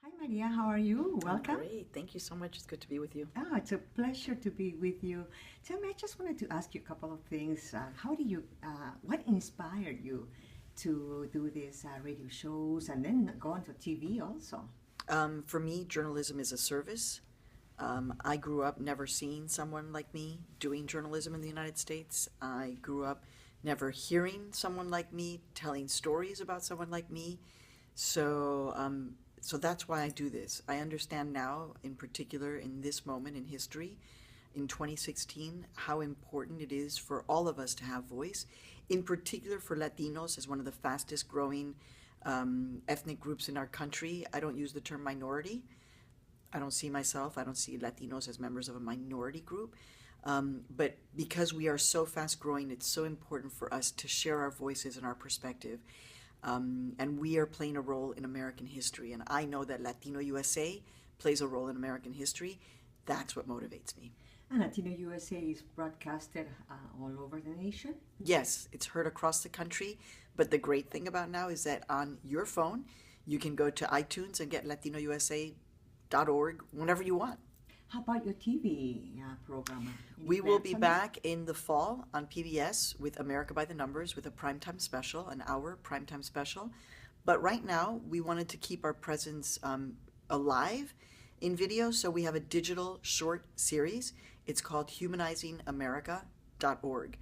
Hi, Maria. How are you? Welcome. Great. Thank you so much. It's good to be with you. Oh, it's a pleasure to be with you. Tell me, I just wanted to ask you a couple of things. What inspired you to do these radio shows and then go on to TV also? For me, journalism is a service. I grew up never seeing someone like me doing journalism in the United States. I grew up never hearing someone like me telling stories about someone like me. So that's why I do this. I understand now, in particular in this moment in history, in 2016, how important it is for all of us to have voice, in particular for Latinos as one of the fastest growing ethnic groups in our country. I don't use the term minority. I don't see Latinos as members of a minority group. But because we are so fast growing, it's so important for us to share our voices and our perspective. And we are playing a role in American history. And I know that Latino USA plays a role in American history. That's what motivates me. And Latino USA is broadcasted all over the nation? Yes, it's heard across the country. But the great thing about now is that on your phone, you can go to iTunes and get LatinoUSA.org whenever you want. How about your TV program? We will be back in the fall on PBS with America by the Numbers with a primetime special, an hour primetime special. But right now, we wanted to keep our presence alive in video, so we have a digital short series. It's called HumanizingAmerica.org.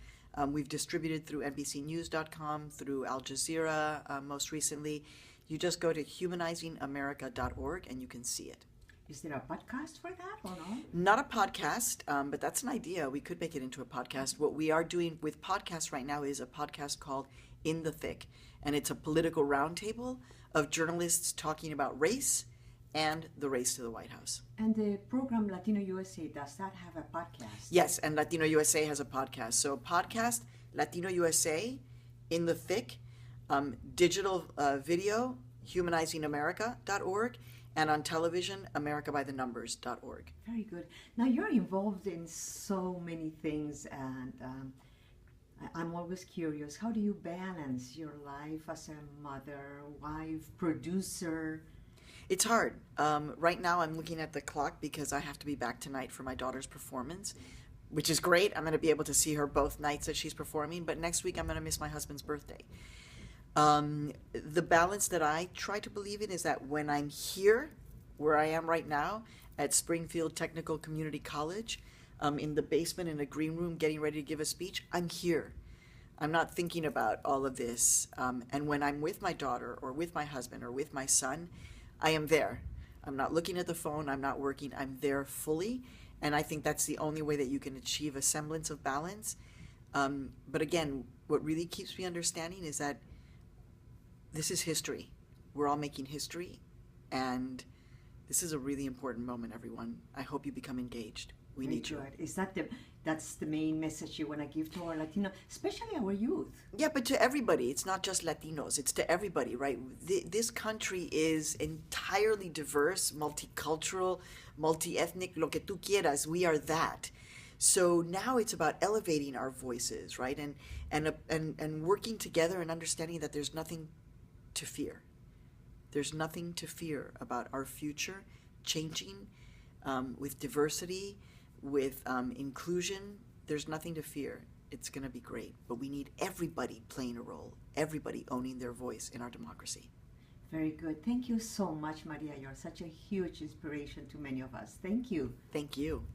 We've distributed through NBCNews.com, through Al Jazeera most recently. You just go to HumanizingAmerica.org and you can see it. Is there a podcast for that or no? Not a podcast, but that's an idea. We could make it into a podcast. What we are doing with podcasts right now is a podcast called In the Thick. And it's a political roundtable of journalists talking about race and the race to the White House. And the program Latino USA, does that have a podcast? Yes, and Latino USA has a podcast. So podcast, Latino USA, In the Thick, digital video, HumanizingAmerica.org, and on television, AmericaByTheNumbers.org. Very good. Now, you're involved in so many things, and I'm always curious, how do you balance your life as a mother, wife, producer? It's hard. Right now, I'm looking at the clock because I have to be back tonight for my daughter's performance, which is great. I'm going to be able to see her both nights that she's performing, but next week I'm going to miss my husband's birthday. The balance that I try to believe in is that when I'm here, where I am right now, at Springfield Technical Community College, in the basement in a green room getting ready to give a speech, I'm here. I'm not thinking about all of this. And when I'm with my daughter or with my husband or with my son, I am there. I'm not looking at the phone. I'm not working. I'm there fully. And I think that's the only way that you can achieve a semblance of balance. But again, what really keeps me understanding is that this is history. We're all making history, and this is a really important moment, everyone. I hope you become engaged. We need you. Is that's the main message you want to give to our Latino, especially our youth? Yeah, but to everybody. It's not just Latinos. It's to everybody, right? This country is entirely diverse, multicultural, multi-ethnic, lo que tú quieras. We are that. So now it's about elevating our voices, right? And working together and understanding that there's nothing to fear. There's nothing to fear about our future changing with diversity, with inclusion. There's nothing to fear. It's going to be great. But we need everybody playing a role, everybody owning their voice in our democracy. Very good. Thank you so much, Maria. You're such a huge inspiration to many of us. Thank you. Thank you.